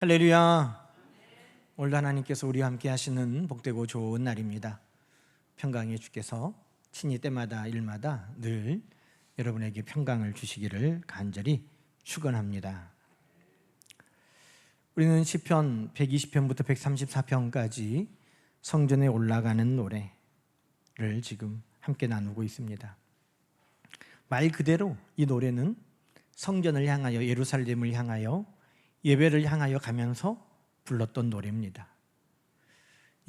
할렐루야. 오늘도 하나님께서 우리와 함께 하시는 복되고 좋은 날입니다. 평강의 주께서 친히 때마다 일마다 늘 여러분에게 평강을 주시기를 간절히 축원합니다. 우리는 시편 120편부터 134편까지 성전에 올라가는 노래를 지금 함께 나누고 있습니다. 말 그대로 이 노래는 성전을 향하여, 예루살렘을 향하여, 예배를 향하여 가면서 불렀던 노래입니다.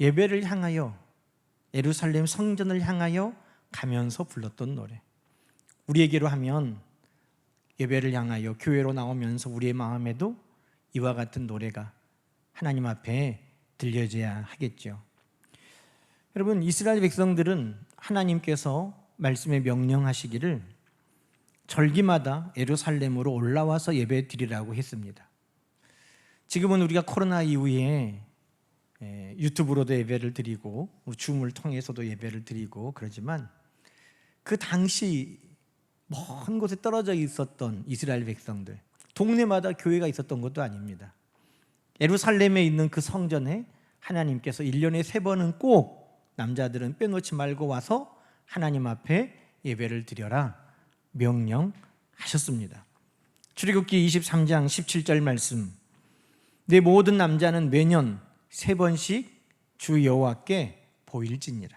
예배를 향하여, 예루살렘 성전을 향하여 가면서 불렀던 노래. 우리에게로 하면 예배를 향하여 교회로 나오면서 우리의 마음에도 이와 같은 노래가 하나님 앞에 들려져야 하겠죠. 여러분, 이스라엘 백성들은 하나님께서 말씀에 명령하시기를 절기마다 예루살렘으로 올라와서 예배 드리라고 했습니다. 지금은 우리가 코로나 이후에 유튜브로도 예배를 드리고 줌을 통해서도 예배를 드리고 그러지만 그 당시 먼 곳에 떨어져 있었던 이스라엘 백성들, 동네마다 교회가 있었던 것도 아닙니다. 예루살렘에 있는 그 성전에 하나님께서 1년에 3번은 꼭 남자들은 빼놓지 말고 와서 하나님 앞에 예배를 드려라 명령하셨습니다. 출애굽기 23장 17절 말씀, 내 모든 남자는 매년 3번씩 주 여호와께 보일지니라.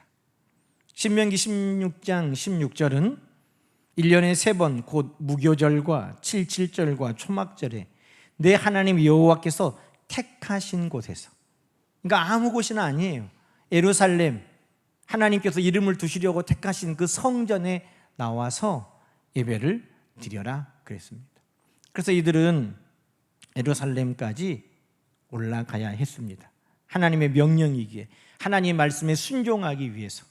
신명기 16장 16절은 1년에 3번 곧 무교절과 칠칠절과 초막절에 내 하나님 여호와께서 택하신 곳에서, 그러니까 아무 곳이나 아니에요. 예루살렘, 하나님께서 이름을 두시려고 택하신 그 성전에 나와서 예배를 드려라 그랬습니다. 그래서 이들은 예루살렘까지 올라가야 했습니다. 하나님의 명령이기에, 하나님의 말씀에 순종하기 위해서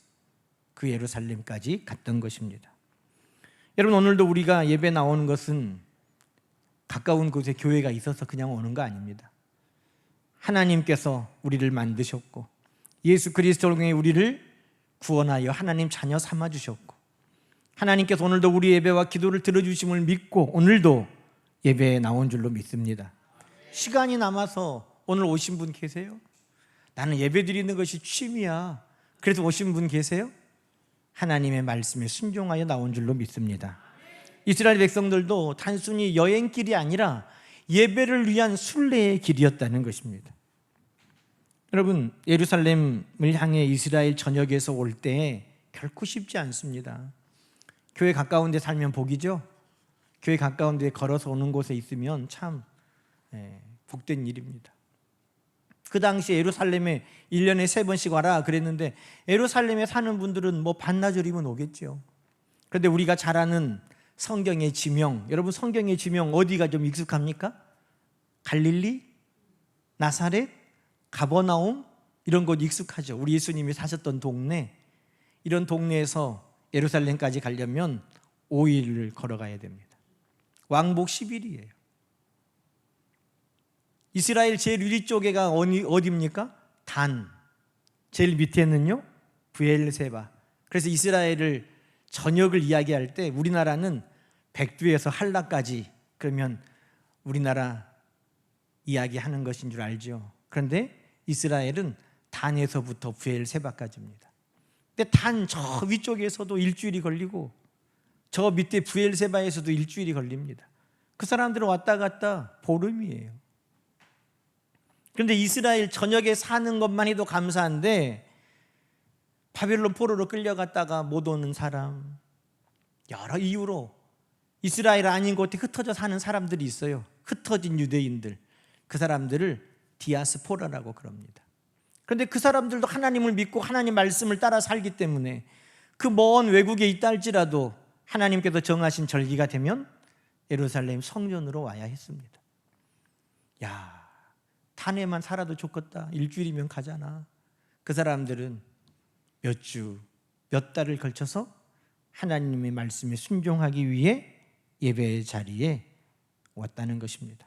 그 예루살렘까지 갔던 것입니다. 여러분, 오늘도 우리가 예배 나오는 것은 가까운 곳에 교회가 있어서 그냥 오는 거 아닙니다. 하나님께서 우리를 만드셨고 예수 그리스도로 통해 우리를 구원하여 하나님 자녀 삼아주셨고, 하나님께서 오늘도 우리 예배와 기도를 들어주심을 믿고 오늘도 예배에 나온 줄로 믿습니다. 시간이 남아서 오늘 오신 분 계세요? 나는 예배 드리는 것이 취미야, 그래서 오신 분 계세요? 하나님의 말씀에 순종하여 나온 줄로 믿습니다. 이스라엘 백성들도 단순히 여행길이 아니라 예배를 위한 순례의 길이었다는 것입니다. 여러분, 예루살렘을 향해 이스라엘 전역에서 올 때 결코 쉽지 않습니다. 교회 가까운 데 살면 복이죠. 교회 가까운 데 걸어서 오는 곳에 있으면 참 복된 일입니다. 그 당시 예루살렘에 1년에 3번씩 와라 그랬는데 예루살렘에 사는 분들은 뭐 반나절이면 오겠죠. 그런데 우리가 잘 아는 성경의 지명, 여러분 성경의 지명 어디가 좀 익숙합니까? 갈릴리, 나사렛, 가버나움, 이런 곳 익숙하죠. 우리 예수님이 사셨던 동네, 이런 동네에서 예루살렘까지 가려면 5일을 걸어가야 됩니다. 왕복 10일이에요. 이스라엘 제일 위리 쪽에가 어디입니까? 단. 제일 밑에는요 브엘세바. 그래서 이스라엘을 전역을 이야기할 때 우리나라는 백두에서 한라까지, 그러면 우리나라 이야기하는 것인 줄 알죠. 그런데 이스라엘은 단에서부터 브엘세바까지입니다. 근데 단 저 위쪽에서도 일주일이 걸리고 저 밑에 브엘세바에서도 일주일이 걸립니다. 그 사람들은 왔다 갔다 보름이에요. 그런데 이스라엘 전역에 사는 것만 해도 감사한데 바벨론 포로로 끌려갔다가 못 오는 사람, 여러 이유로 이스라엘 아닌 곳에 흩어져 사는 사람들이 있어요. 흩어진 유대인들, 그 사람들을 디아스포라라고 그럽니다. 그런데 그 사람들도 하나님을 믿고 하나님 말씀을 따라 살기 때문에 그 먼 외국에 있다 할지라도 하나님께서 정하신 절기가 되면 예루살렘 성전으로 와야 했습니다. 야, 단에만 살아도 좋겠다, 일주일이면 가잖아. 그 사람들은 몇 주, 몇 달을 걸쳐서 하나님의 말씀에 순종하기 위해 예배의 자리에 왔다는 것입니다.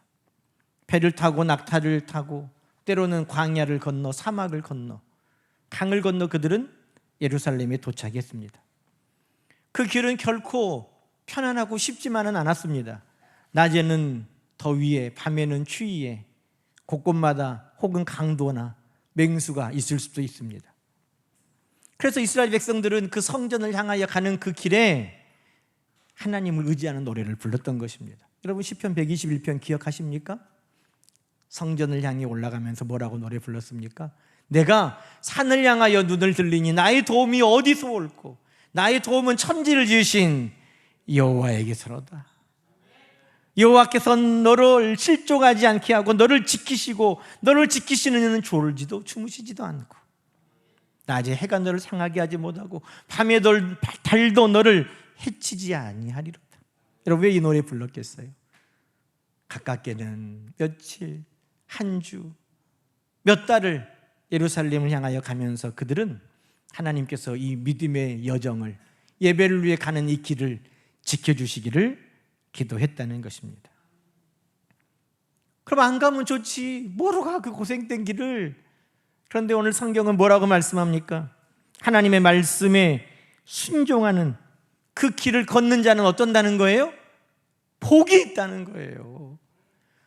배를 타고 낙타를 타고 때로는 광야를 건너 사막을 건너 강을 건너 그들은 예루살렘에 도착했습니다. 그 길은 결코 편안하고 쉽지만은 않았습니다. 낮에는 더위에, 밤에는 추위에 곳곳마다 혹은 강도나 맹수가 있을 수도 있습니다. 그래서 이스라엘 백성들은 그 성전을 향하여 가는 그 길에 하나님을 의지하는 노래를 불렀던 것입니다. 여러분 시편 121편 기억하십니까? 성전을 향해 올라가면서 뭐라고 노래 불렀습니까? 내가 산을 향하여 눈을 들리니 나의 도움이 어디서 올꼬? 나의 도움은 천지를 지으신 여호와에게서로다. 여호와께서 너를 실족하지 않게 하고 너를 지키시고 너를 지키시는 이는 졸지도 주무시지도 않고 낮에 해가 너를 상하게 하지 못하고 밤에 달도 너를 해치지 아니하리로다. 여러분 왜 이 노래 불렀겠어요? 가깝게는 며칠, 한 주, 몇 달을 예루살렘을 향하여 가면서 그들은 하나님께서 이 믿음의 여정을, 예배를 위해 가는 이 길을 지켜주시기를 기도했다는 것입니다. 그럼 안 가면 좋지, 뭐로 가 그 고생된 길을. 그런데 오늘 성경은 뭐라고 말씀합니까? 하나님의 말씀에 순종하는 그 길을 걷는 자는 어떤다는 거예요? 복이 있다는 거예요.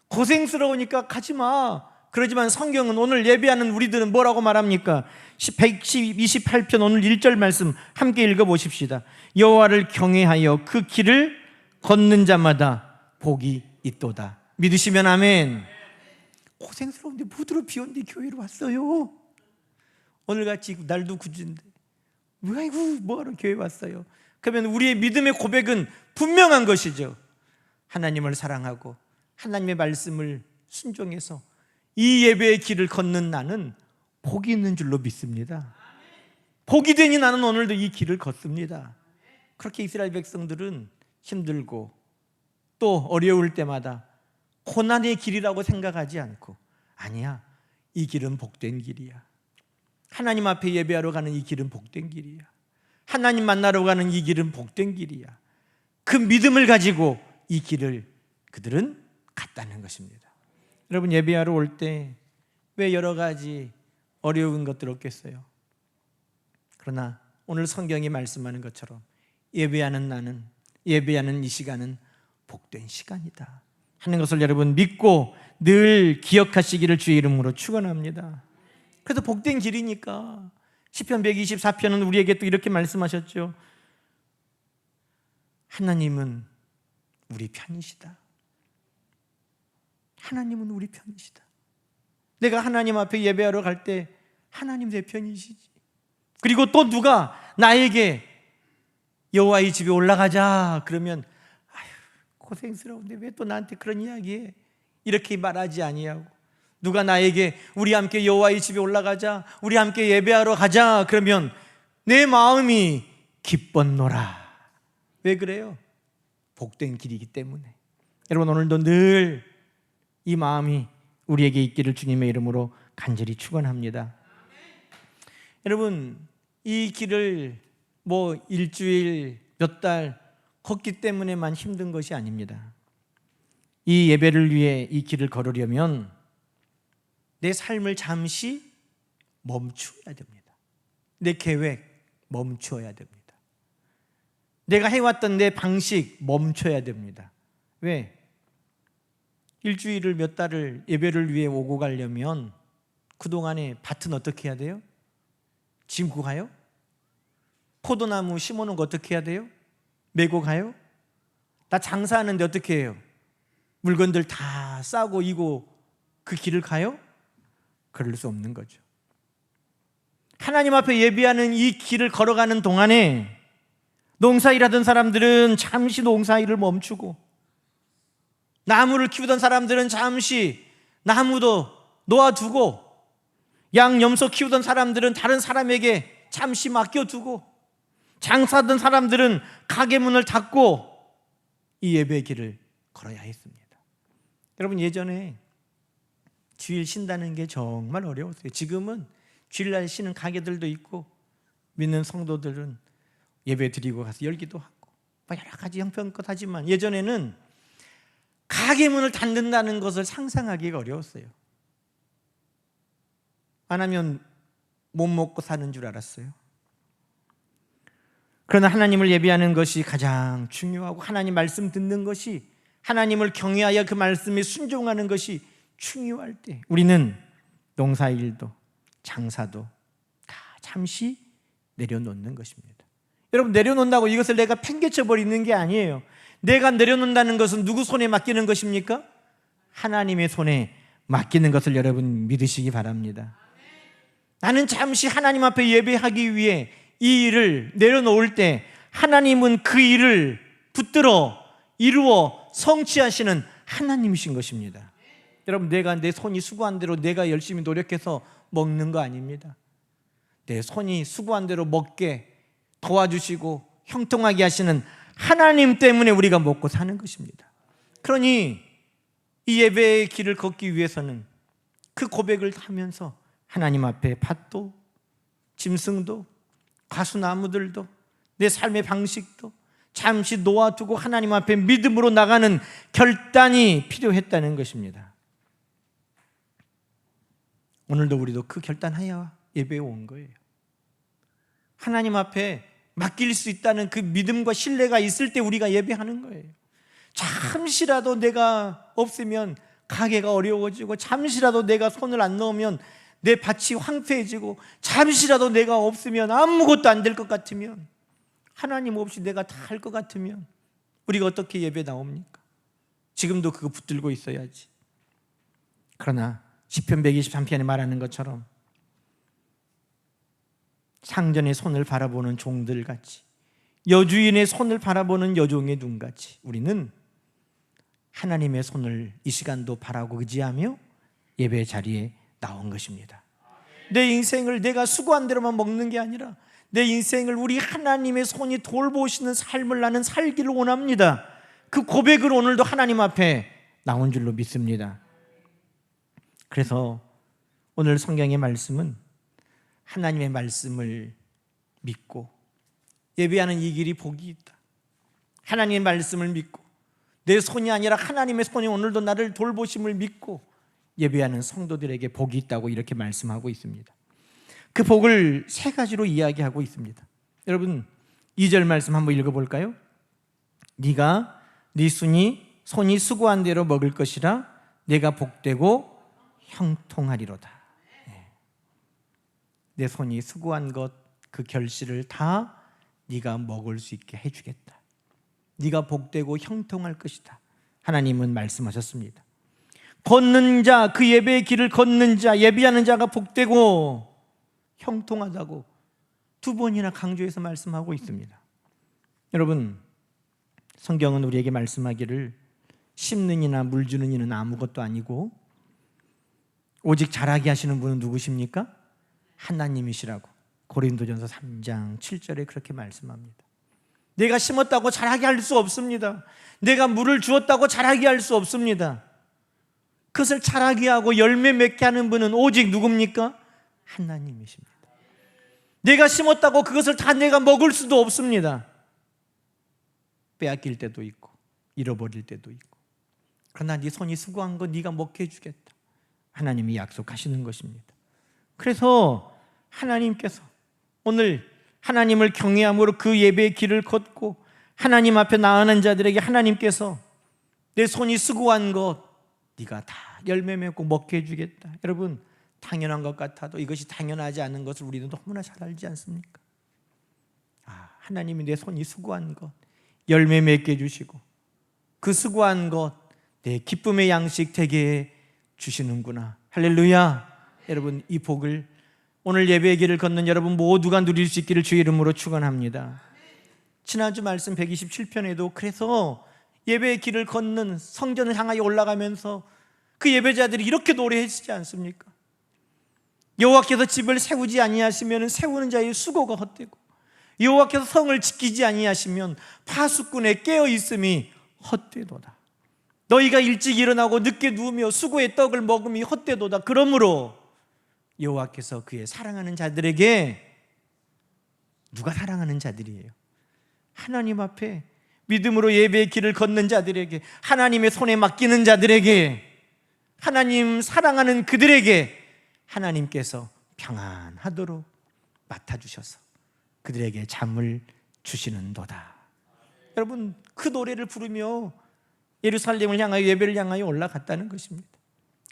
고생스러우니까 가지 마. 그러지만 성경은 오늘 예배하는 우리들은 뭐라고 말합니까? 128편 오늘 1절 말씀 함께 읽어보십시다. 여호와를 경외하여 그 길을 걷는 자마다 복이 있도다. 믿으시면 아멘. 고생스러운데 부드러 비 오는데 교회로 왔어요. 오늘같이 날도 굳은데 아이고 뭐하러 교회 왔어요? 그러면 우리의 믿음의 고백은 분명한 것이죠. 하나님을 사랑하고 하나님의 말씀을 순종해서 이 예배의 길을 걷는 나는 복이 있는 줄로 믿습니다. 복이 되니 나는 오늘도 이 길을 걷습니다. 그렇게 이스라엘 백성들은 힘들고 또 어려울 때마다 고난의 길이라고 생각하지 않고 아니야, 이 길은 복된 길이야. 하나님 앞에 예배하러 가는 이 길은 복된 길이야. 하나님 만나러 가는 이 길은 복된 길이야. 그 믿음을 가지고 이 길을 그들은 갔다는 것입니다. 여러분 예배하러 올 때 왜 여러 가지 어려운 것들 없겠어요? 그러나 오늘 성경이 말씀하는 것처럼 예배하는 나는, 예배하는 이 시간은 복된 시간이다 하는 것을 여러분 믿고 늘 기억하시기를 주의 이름으로 축원합니다. 그래서 복된 길이니까 시편 124편은 우리에게 또 이렇게 말씀하셨죠. 하나님은 우리 편이시다. 하나님은 우리 편이시다. 내가 하나님 앞에 예배하러 갈 때 하나님 내 편이시지. 그리고 또 누가 나에게 여호와의 집에 올라가자 그러면 아휴 고생스러운데 왜 또 나한테 그런 이야기해? 이렇게 말하지 아니하고 누가 나에게 우리 함께 여호와의 집에 올라가자, 우리 함께 예배하러 가자 그러면 내 마음이 기뻤노라. 왜 그래요? 복된 길이기 때문에. 여러분 오늘도 늘 이 마음이 우리에게 있기를 주님의 이름으로 간절히 축원합니다. 여러분 이 길을 뭐 일주일 몇 달 걷기 때문에만 힘든 것이 아닙니다. 이 예배를 위해 이 길을 걸으려면 내 삶을 잠시 멈추어야 됩니다. 내 계획 멈추어야 됩니다. 내가 해왔던 내 방식 멈춰야 됩니다. 왜? 일주일을 몇 달을 예배를 위해 오고 가려면 그동안에 밭은 어떻게 해야 돼요? 심고 가요? 포도나무 심어놓은 거 어떻게 해야 돼요? 메고 가요? 나 장사하는데 어떻게 해요? 물건들 다 싸고 이고 그 길을 가요? 그럴 수 없는 거죠. 하나님 앞에 예배하는 이 길을 걸어가는 동안에 농사일하던 사람들은 잠시 농사일을 멈추고 나무를 키우던 사람들은 잠시 나무도 놓아두고 양, 염소 키우던 사람들은 다른 사람에게 잠시 맡겨두고 장사하던 사람들은 가게 문을 닫고 이 예배의 길을 걸어야 했습니다. 여러분 예전에 주일 쉰다는 게 정말 어려웠어요. 지금은 주일날 쉬는 가게들도 있고 믿는 성도들은 예배 드리고 가서 열기도 하고 여러 가지 형편껏 하지만 예전에는 가게 문을 닫는다는 것을 상상하기가 어려웠어요. 안 하면 못 먹고 사는 줄 알았어요. 그러나 하나님을 예배하는 것이 가장 중요하고 하나님 말씀 듣는 것이, 하나님을 경외하여 그 말씀에 순종하는 것이 충유할 때 우리는 농사일도 장사도 다 잠시 내려놓는 것입니다. 여러분, 내려놓는다고 이것을 내가 팽개쳐 버리는 게 아니에요. 내가 내려놓는다는 것은 누구 손에 맡기는 것입니까? 하나님의 손에 맡기는 것을 여러분 믿으시기 바랍니다. 나는 잠시 하나님 앞에 예배하기 위해 이 일을 내려놓을 때 하나님은 그 일을 붙들어 이루어 성취하시는 하나님이신 것입니다. 여러분, 내가 내 손이 수고한 대로 내가 열심히 노력해서 먹는 거 아닙니다. 내 손이 수고한 대로 먹게 도와주시고 형통하게 하시는 하나님 때문에 우리가 먹고 사는 것입니다. 그러니 이 예배의 길을 걷기 위해서는 그 고백을 하면서 하나님 앞에 밭도 짐승도 과수나무들도 내 삶의 방식도 잠시 놓아두고 하나님 앞에 믿음으로 나가는 결단이 필요했다는 것입니다. 오늘도 우리도 그 결단하여 예배에 온 거예요. 하나님 앞에 맡길 수 있다는 그 믿음과 신뢰가 있을 때 우리가 예배하는 거예요. 잠시라도 내가 없으면 가게가 어려워지고, 잠시라도 내가 손을 안 넣으면 내 밭이 황폐해지고, 잠시라도 내가 없으면 아무것도 안 될 것 같으면, 하나님 없이 내가 다 할 것 같으면 우리가 어떻게 예배 나옵니까? 지금도 그거 붙들고 있어야지. 그러나 시편 123편에 말하는 것처럼 상전의 손을 바라보는 종들같이, 여주인의 손을 바라보는 여종의 눈같이 우리는 하나님의 손을 이 시간도 바라고 의지하며 예배 자리에 나온 것입니다. 내 인생을 내가 수고한 대로만 먹는 게 아니라 내 인생을 우리 하나님의 손이 돌보시는 삶을 나는 살기를 원합니다. 그 고백으로 오늘도 하나님 앞에 나온 줄로 믿습니다. 그래서 오늘 성경의 말씀은 하나님의 말씀을 믿고 예배하는 이 길이 복이 있다. 하나님의 말씀을 믿고 내 손이 아니라 하나님의 손이 오늘도 나를 돌보심을 믿고 예배하는 성도들에게 복이 있다고 이렇게 말씀하고 있습니다. 그 복을 세 가지로 이야기하고 있습니다. 여러분, 2절 말씀 한번 읽어볼까요? 네가 네 손이 수고한 대로 먹을 것이라 내가 복되고 형통하리로다. 내 손이 수고한 것, 그 결실을 다 네가 먹을 수 있게 해주겠다. 네가 복되고 형통할 것이다. 하나님은 말씀하셨습니다. 걷는 자, 그 예배의 길을 걷는 자, 예배하는 자가 복되고 형통하다고 두 번이나 강조해서 말씀하고 있습니다. 여러분, 성경은 우리에게 말씀하기를 심는 이나 물 주는 이는 아무것도 아니고 오직 자라게 하시는 분은 누구십니까? 하나님이시라고 고린도전서 3장 7절에 그렇게 말씀합니다. 내가 심었다고 자라게 할 수 없습니다. 내가 물을 주었다고 자라게 할 수 없습니다. 그것을 자라게 하고 열매 맺게 하는 분은 오직 누굽니까? 하나님이십니다. 내가 심었다고 그것을 다 내가 먹을 수도 없습니다. 빼앗길 때도 있고 잃어버릴 때도 있고. 그러나 네 손이 수고한 거 네가 먹게 해주겠다. 하나님이 약속하시는 것입니다. 그래서 하나님께서 오늘 하나님을 경외함으로 그 예배의 길을 걷고 하나님 앞에 나아가는 자들에게 하나님께서 내 손이 수고한 것 네가 다 열매 맺고 먹게 해주겠다. 여러분, 당연한 것 같아도 이것이 당연하지 않은 것을 우리는 너무나 잘 알지 않습니까? 하나님이 내 손이 수고한 것 열매 맺게 해주시고 그 수고한 것 내 기쁨의 양식 되게 해주시는구나. 할렐루야. 여러분, 이 복을 오늘 예배의 길을 걷는 여러분 모두가 누릴 수 있기를 주의 이름으로 축원합니다. 지난주 말씀 127편에도 그래서 예배의 길을 걷는 성전을 향하여 올라가면서 그 예배자들이 이렇게 노래했지 않습니까? 여호와께서 집을 세우지 아니하시면 세우는 자의 수고가 헛되고 여호와께서 성을 지키지 아니하시면 파수꾼의 깨어 있음이 헛되도다. 너희가 일찍 일어나고 늦게 누우며 수고의 떡을 먹음이 헛되도다. 그러므로 여호와께서 그의 사랑하는 자들에게, 누가 사랑하는 자들이에요? 하나님 앞에 믿음으로 예배의 길을 걷는 자들에게, 하나님의 손에 맡기는 자들에게, 하나님 사랑하는 그들에게 하나님께서 평안하도록 맡아주셔서 그들에게 잠을 주시는도다. 여러분, 그 노래를 부르며 예루살렘을 향하여 예배를 향하여 올라갔다는 것입니다.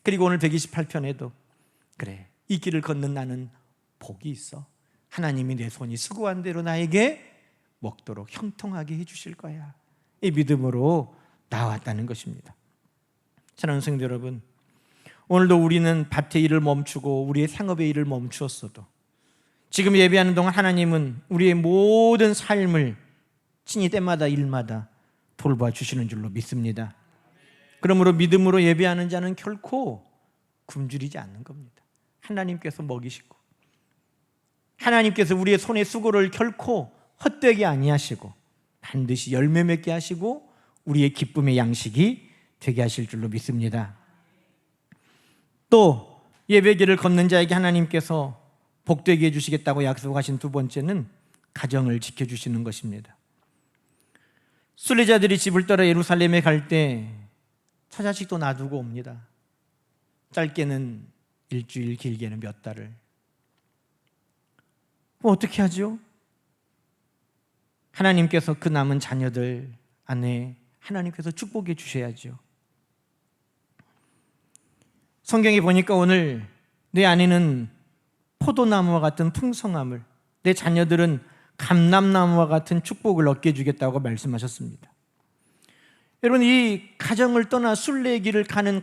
그리고 오늘 128편에도 그래, 이 길을 걷는 나는 복이 있어. 하나님이 내 손이 수고한 대로 나에게 먹도록 형통하게 해주실 거야. 이 믿음으로 나왔다는 것입니다. 사랑하는 성도 여러분, 오늘도 우리는 밭의 일을 멈추고 우리의 상업의 일을 멈추었어도 지금 예배하는 동안 하나님은 우리의 모든 삶을 친히 때마다 일마다 돌봐주시는 줄로 믿습니다. 그러므로 믿음으로 예배하는 자는 결코 굶주리지 않는 겁니다. 하나님께서 먹이시고 하나님께서 우리의 손의 수고를 결코 헛되게 아니하시고 반드시 열매 맺게 하시고 우리의 기쁨의 양식이 되게 하실 줄로 믿습니다. 또 예배길을 걷는 자에게 하나님께서 복되게 해주시겠다고 약속하신 두 번째는 가정을 지켜주시는 것입니다. 순례자들이 집을 떠나 예루살렘에 갈 때 처자식도 놔두고 옵니다. 짧게는 일주일, 길게는 몇 달을. 어떻게 하죠? 하나님께서 그 남은 자녀들 안에 하나님께서 축복해 주셔야죠. 성경에 보니까 오늘 내 아내는 포도나무와 같은 풍성함을, 내 자녀들은 감람나무와 같은 축복을 얻게 해주겠다고 말씀하셨습니다. 여러분, 이 가정을 떠나 순례의 길을 가는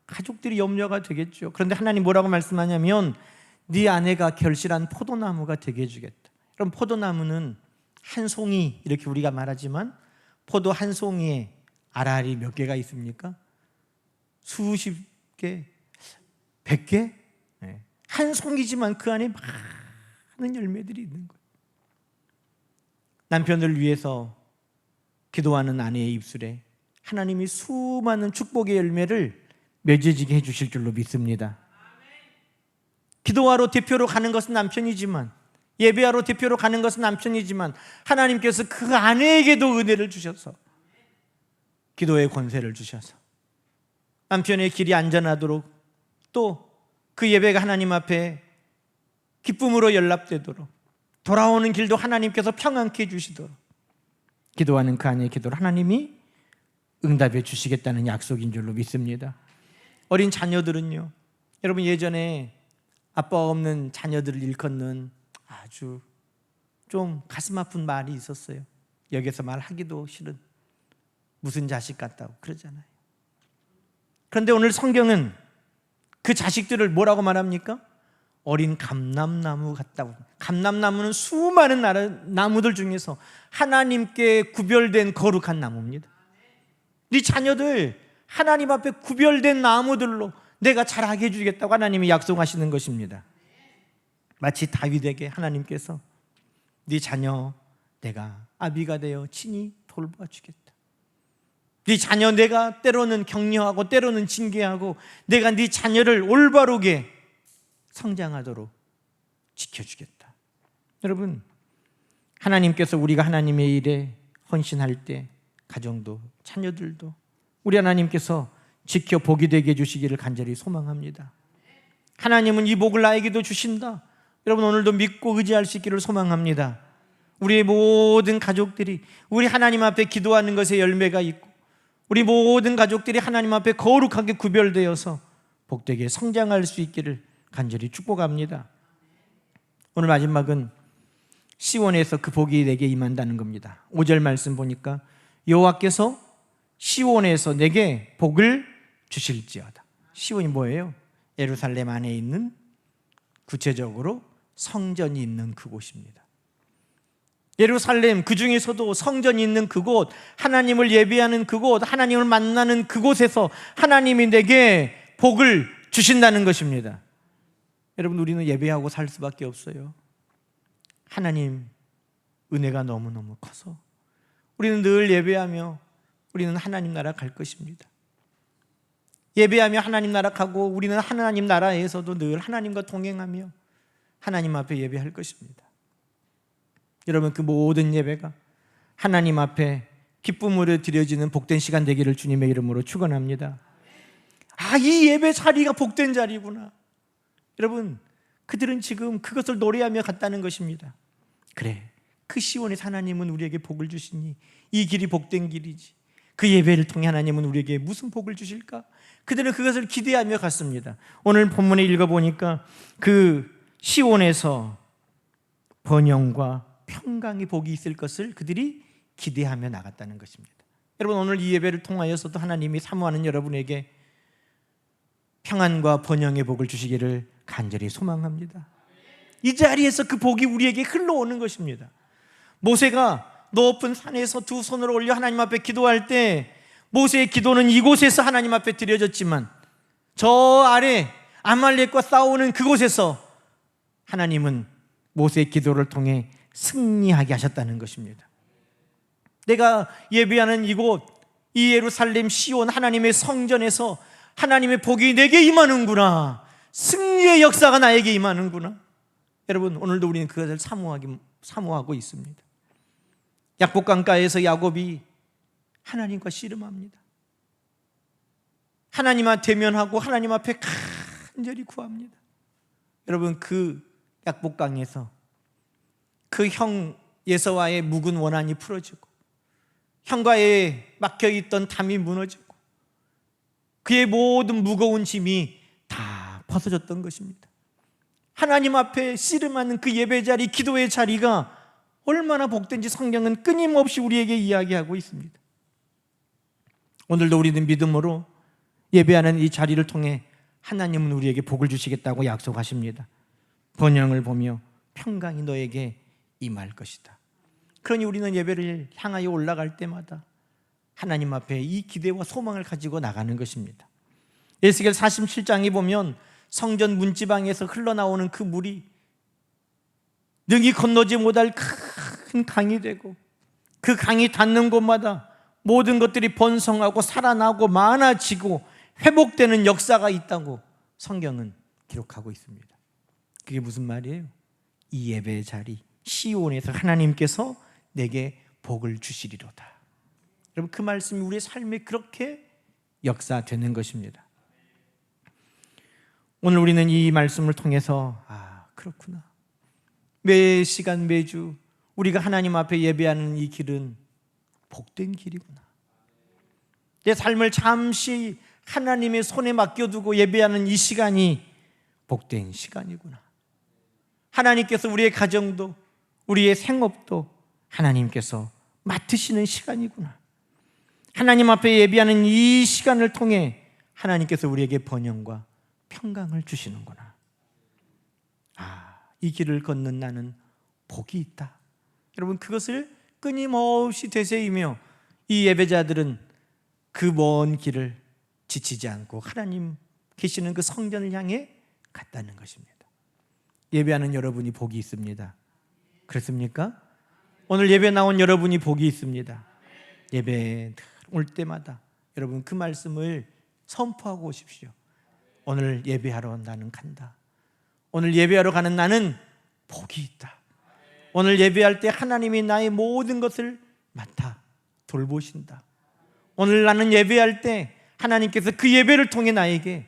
가족들이 염려가 되겠죠. 그런데 하나님 뭐라고 말씀하냐면 네 아내가 결실한 포도나무가 되게 해주겠다. 그럼 포도나무는 한 송이, 이렇게 우리가 말하지만 포도 한 송이에 알알이 몇 개가 있습니까? 수십 개, 100개? 한 송이지만 그 안에 많은 열매들이 있는 거예요. 남편을 위해서 기도하는 아내의 입술에 하나님이 수많은 축복의 열매를 맺어지게 해주실 줄로 믿습니다. 기도하러 대표로 가는 것은 남편이지만, 예배하러 대표로 가는 것은 남편이지만 하나님께서 그 아내에게도 은혜를 주셔서 기도의 권세를 주셔서 남편의 길이 안전하도록, 또 그 예배가 하나님 앞에 기쁨으로 연락되도록, 돌아오는 길도 하나님께서 평안케 해주시도록 기도하는 그 아내의 기도를 하나님이 응답해 주시겠다는 약속인 줄로 믿습니다. 어린 자녀들은요, 여러분, 예전에 아빠 없는 자녀들을 일컫는 아주 좀 가슴 아픈 말이 있었어요. 여기서 말하기도 싫은, 무슨 자식 같다고 그러잖아요. 그런데 오늘 성경은 그 자식들을 뭐라고 말합니까? 어린 감람나무 같다고. 감람나무는 수많은 나무들 중에서 하나님께 구별된 거룩한 나무입니다. 네 자녀들 하나님 앞에 구별된 나무들로 내가 자라게 해주겠다고 하나님이 약속하시는 것입니다. 마치 다윗에게 하나님께서 네 자녀 내가 아비가 되어 친히 돌봐주겠다. 네 자녀 내가 때로는 격려하고 때로는 징계하고 내가 네 자녀를 올바르게 성장하도록 지켜주겠다. 여러분, 하나님께서 우리가 하나님의 일에 헌신할 때 가정도 자녀들도 우리 하나님께서 지켜 복이 되게 해주시기를 간절히 소망합니다. 하나님은 이 복을 나에게도 주신다. 여러분, 오늘도 믿고 의지할 수 있기를 소망합니다. 우리의 모든 가족들이 우리 하나님 앞에 기도하는 것에 열매가 있고 우리 모든 가족들이 하나님 앞에 거룩하게 구별되어서 복되게 성장할 수 있기를 간절히 축복합니다. 오늘 마지막은 시온에서 그 복이 내게 임한다는 겁니다. 5절 말씀 보니까 여호와께서 시온에서 내게 복을 주실지어다. 시온이 뭐예요? 예루살렘 안에 있는, 구체적으로 성전이 있는 그곳입니다. 예루살렘, 그 중에서도 성전이 있는 그곳, 하나님을 예배하는 그곳, 하나님을 만나는 그곳에서 하나님이 내게 복을 주신다는 것입니다. 여러분, 우리는 예배하고 살 수밖에 없어요. 하나님 은혜가 너무너무 커서 우리는 늘 예배하며 우리는 하나님 나라 갈 것입니다. 예배하며 하나님 나라 가고 우리는 하나님 나라에서도 늘 하나님과 동행하며 하나님 앞에 예배할 것입니다. 여러분, 그 모든 예배가 하나님 앞에 기쁨으로 드려지는 복된 시간 되기를 주님의 이름으로 축원합니다. 이 예배 자리가 복된 자리구나. 여러분, 그들은 지금 그것을 노래하며 갔다는 것입니다. 그래, 그 시온에서 하나님은 우리에게 복을 주시니 이 길이 복된 길이지. 그 예배를 통해 하나님은 우리에게 무슨 복을 주실까? 그들은 그것을 기대하며 갔습니다. 오늘 본문에 읽어보니까 그 시온에서 번영과 평강이 복이 있을 것을 그들이 기대하며 나갔다는 것입니다. 여러분, 오늘 이 예배를 통하여서도 하나님이 사모하는 여러분에게 평안과 번영의 복을 주시기를 간절히 소망합니다. 이 자리에서 그 복이 우리에게 흘러오는 것입니다. 모세가 높은 산에서 두 손을 올려 하나님 앞에 기도할 때 모세의 기도는 이곳에서 하나님 앞에 드려졌지만 저 아래 아말렉과 싸우는 그곳에서 하나님은 모세의 기도를 통해 승리하게 하셨다는 것입니다. 내가 예배하는 이곳, 이 예루살렘 시온 하나님의 성전에서 하나님의 복이 내게 임하는구나, 승리의 역사가 나에게 임하는구나. 여러분, 오늘도 우리는 그것을 사모하고 있습니다. 약복강가에서 야곱이 하나님과 씨름합니다. 하나님한테 대면하고 하나님 앞에 간절히 구합니다. 여러분, 그 약복강에서 그 형 예서와의 묵은 원한이 풀어지고 형과에 막혀있던 담이 무너지고 그의 모든 무거운 짐이 다 벗어졌던 것입니다. 하나님 앞에 씨름하는 그 예배 자리, 기도의 자리가 얼마나 복된지 성경은 끊임없이 우리에게 이야기하고 있습니다. 오늘도 우리는 믿음으로 예배하는 이 자리를 통해 하나님은 우리에게 복을 주시겠다고 약속하십니다. 번영을 보며 평강이 너에게 임할 것이다. 그러니 우리는 예배를 향하여 올라갈 때마다 하나님 앞에 이 기대와 소망을 가지고 나가는 것입니다. 에스겔 47장에 보면 성전 문지방에서 흘러나오는 그 물이 능히 건너지 못할 큰 강이 되고 그 강이 닿는 곳마다 모든 것들이 번성하고 살아나고 많아지고 회복되는 역사가 있다고 성경은 기록하고 있습니다. 그게 무슨 말이에요? 이 예배의 자리 시온에서 하나님께서 내게 복을 주시리로다. 여러분, 그 말씀이 우리의 삶에 그렇게 역사되는 것입니다. 오늘 우리는 이 말씀을 통해서 그렇구나, 매 시간 매주 우리가 하나님 앞에 예배하는 이 길은 복된 길이구나. 내 삶을 잠시 하나님의 손에 맡겨두고 예배하는 이 시간이 복된 시간이구나. 하나님께서 우리의 가정도 우리의 생업도 하나님께서 맡으시는 시간이구나. 하나님 앞에 예배하는 이 시간을 통해 하나님께서 우리에게 번영과 평강을 주시는구나. 이 길을 걷는 나는 복이 있다. 여러분, 그것을 끊임없이 되새이며 이 예배자들은 그 먼 길을 지치지 않고 하나님 계시는 그 성전을 향해 갔다는 것입니다. 예배하는 여러분이 복이 있습니다. 그렇습니까? 오늘 예배 나온 여러분이 복이 있습니다. 예배 올 때마다 여러분 그 말씀을 선포하고 오십시오. 오늘 예배하러 나는 간다. 오늘 예배하러 가는 나는 복이 있다. 오늘 예배할 때 하나님이 나의 모든 것을 맡아 돌보신다. 오늘 나는 예배할 때 하나님께서 그 예배를 통해 나에게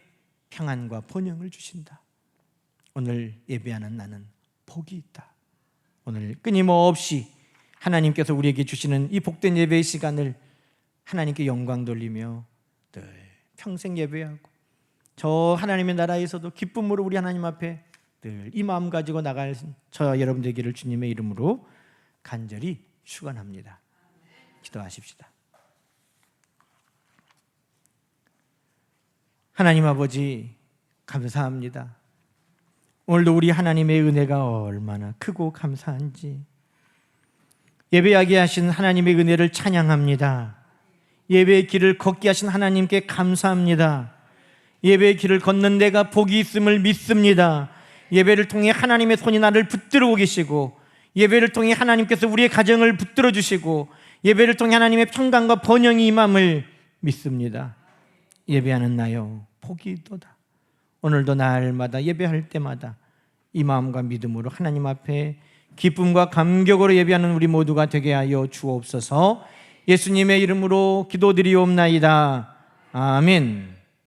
평안과 번영을 주신다. 오늘 예배하는 나는 복이 있다. 오늘 끊임없이 하나님께서 우리에게 주시는 이 복된 예배의 시간을 하나님께 영광 돌리며 늘 평생 예배하고 저 하나님의 나라에서도 기쁨으로 우리 하나님 앞에 늘 이 마음 가지고 나갈 저 여러분 되기를 주님의 이름으로 간절히 축원합니다. 기도하십시다. 하나님 아버지, 감사합니다. 오늘도 우리 하나님의 은혜가 얼마나 크고 감사한지 예배하게 하신 하나님의 은혜를 찬양합니다. 예배의 길을 걷게 하신 하나님께 감사합니다. 예배의 길을 걷는 내가 복이 있음을 믿습니다. 예배를 통해 하나님의 손이 나를 붙들고 계시고 예배를 통해 하나님께서 우리의 가정을 붙들어 주시고 예배를 통해 하나님의 평강과 번영이 임함을 믿습니다. 예배하는 나요, 복이 있도다. 오늘도 날마다 예배할 때마다 이 마음과 믿음으로 하나님 앞에 기쁨과 감격으로 예배하는 우리 모두가 되게 하여 주옵소서. 예수님의 이름으로 기도드리옵나이다. 아멘.